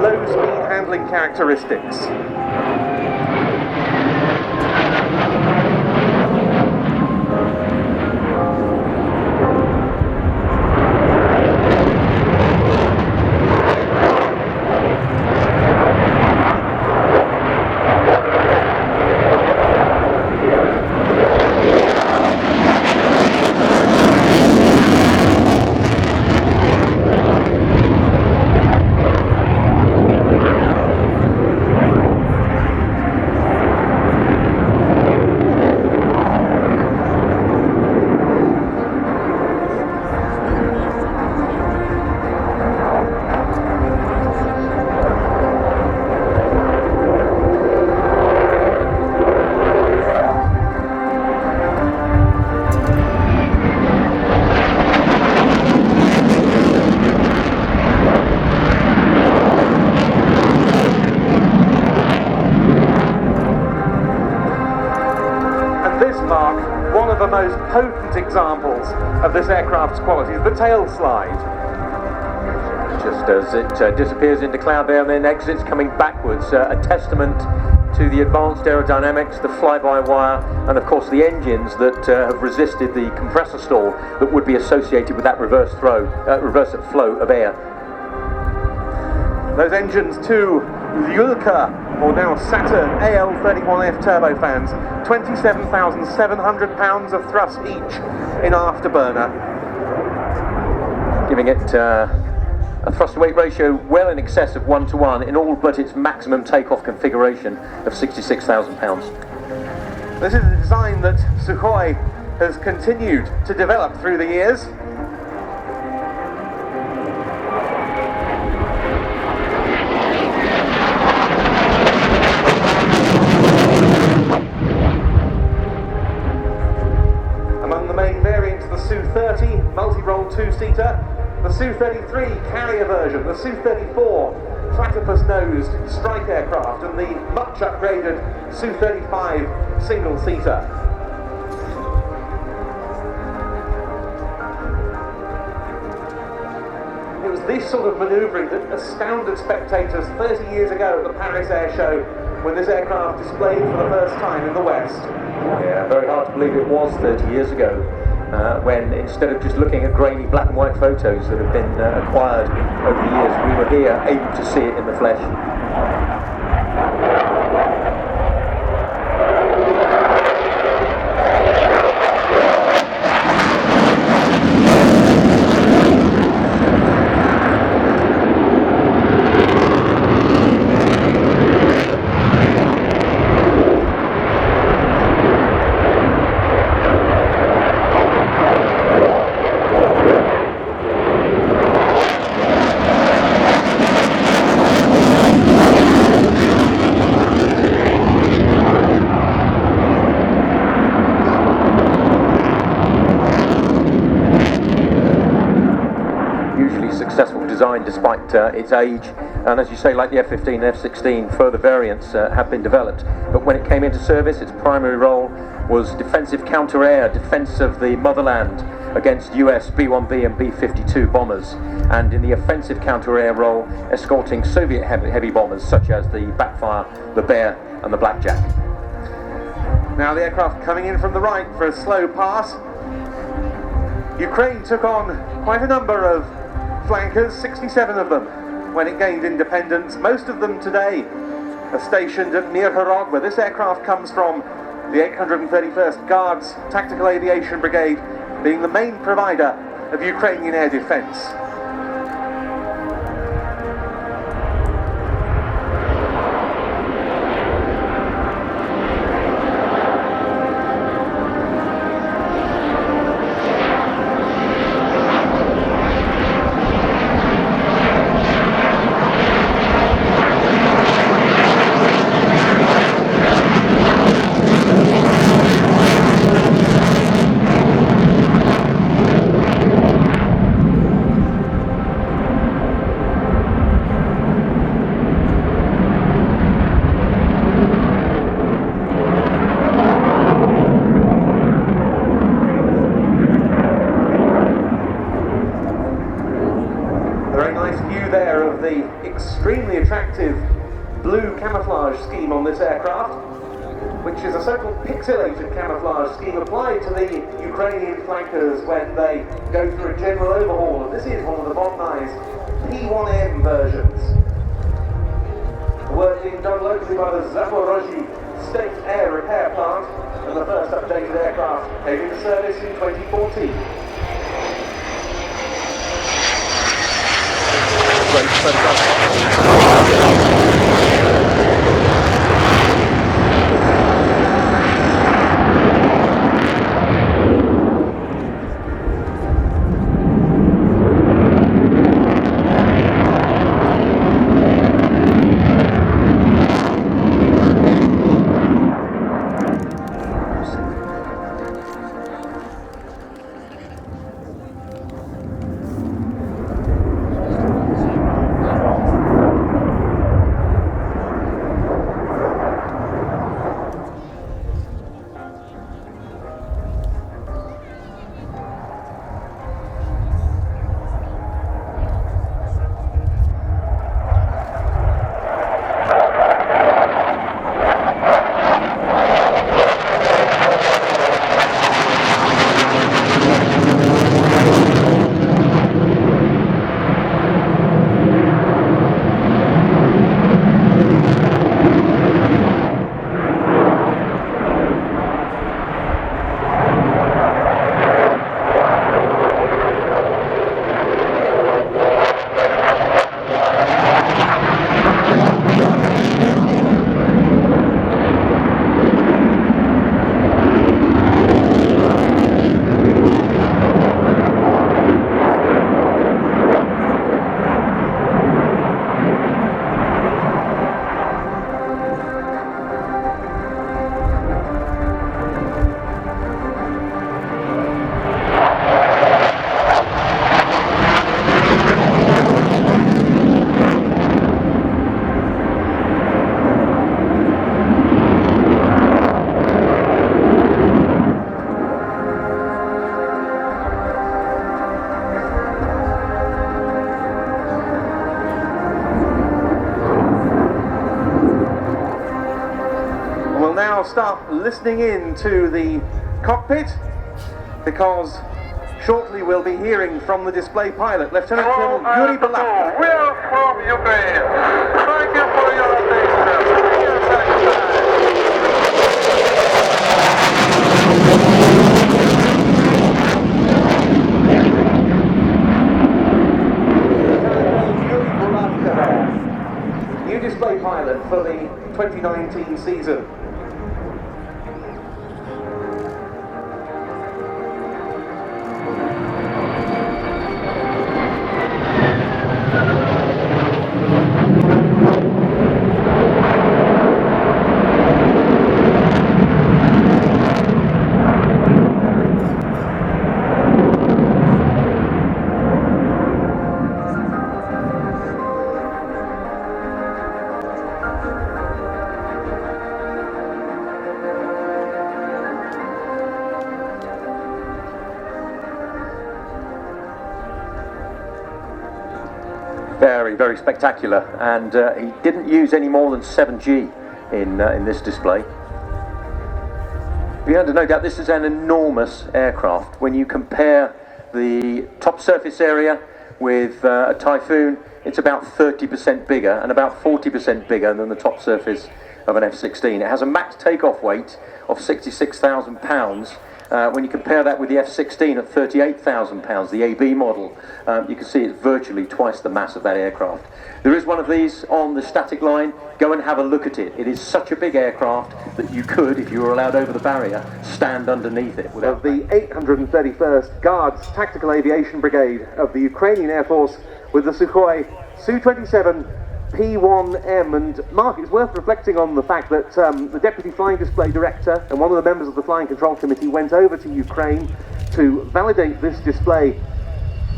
low-speed handling characteristics. One of the most potent examples of this aircraft's qualities, the tail slide. Just as it disappears into cloud there and then exits coming backwards, a testament to the advanced aerodynamics, the fly-by-wire, and of course the engines that have resisted the compressor stall that would be associated with that reverse flow of air. Those engines too, Lyulka, or now Saturn AL31F turbofans, 27,700 pounds of thrust each in afterburner. Giving it a thrust-to-weight ratio well in excess of 1:1 in all but its maximum takeoff configuration of 66,000 pounds. This is a design that Sukhoi has continued to develop through the years. The Su-30 multi-role two-seater, the Su-33 carrier version, the Su-34 platypus-nosed strike aircraft, and the much upgraded Su-35 single-seater. It was this sort of manoeuvring that astounded spectators 30 years ago at the Paris Air Show when this aircraft displayed for the first time in the West. Yeah, very hard to believe it was 30 years ago. When instead of just looking at grainy black and white photos that have been acquired over the years, we were here able to see it in the flesh. Successful design despite its age, and as you say, like the F-15 and F-16, further variants have been developed, but when it came into service its primary role was defensive counter-air, defense of the motherland against US B-1B and B-52 bombers, and in the offensive counter-air role escorting Soviet heavy bombers such as the Backfire, the Bear and the Blackjack. Now the aircraft coming in from the right for a slow pass. Ukraine took on quite a number of flankers, 67 of them, when it gained independence. Most of them today are stationed at Mirhorod, where this aircraft comes from, the 831st Guards Tactical Aviation Brigade being the main provider of Ukrainian air defense. extremely attractive blue camouflage scheme on this aircraft, which is a so-called pixelated camouflage scheme applied to the Ukrainian flankers when they go through a general overhaul. And this is one of the modernized P1M versions. The work being done locally by the Zaporozhye State Air Repair Plant, and the first updated aircraft came into service in 2014. Great photograph. Now start listening in to the cockpit, because shortly we'll be hearing from the display pilot, Lieutenant Colonel Yuri Balaka. We are from Ukraine. Thank you for your attention. New display pilot for the 2019 season. Very, very spectacular, and he didn't use any more than 7G in this display. Beyond no doubt, this is an enormous aircraft. When you compare the top surface area with a Typhoon, it's about 30% bigger and about 40% bigger than the top surface of an F-16. It has a max takeoff weight of 66,000 pounds. When you compare that with the F-16 at 38,000 pounds, the AB model, you can see it's virtually twice the mass of that aircraft. There is one of these on the static line. Go and have a look at it. It is such a big aircraft that you could, if you were allowed over the barrier, stand underneath it. Of the 831st Guards Tactical Aviation Brigade of the Ukrainian Air Force with the Sukhoi Su-27P1M. And Mark, it's worth reflecting on the fact that the Deputy Flying Display Director and one of the members of the Flying Control Committee went over to Ukraine to validate this display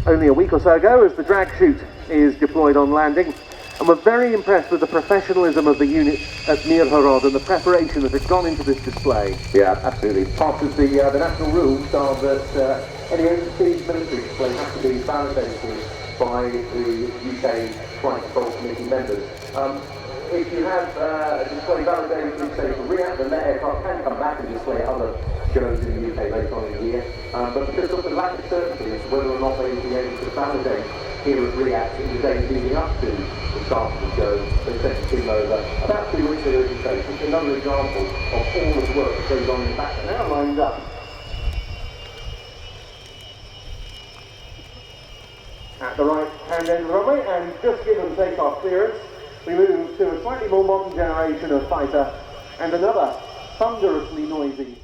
only a week or so ago as the drag chute is deployed on landing. And we're very impressed with the professionalism of the unit at Mirhorod and the preparation that had gone into this display. Yeah, absolutely. Part of the national rules are that any overseas military display has to be validated by the UK Flight Control Committee members. If you have a display validated through say for RIAT, then that aircraft can come back and display at other shows in the UK later on in the year. But because of the lack of certainty as to whether or not they will be able to validate here at RIAT in the days leading up to the start of the show, they sent the team over about 2 weeks ago to say. It's another example of all the work that goes on in the back now lined up. At the right hand end of the runway, and just given takeoff clearance, we move to a slightly more modern generation of fighter and another thunderously noisy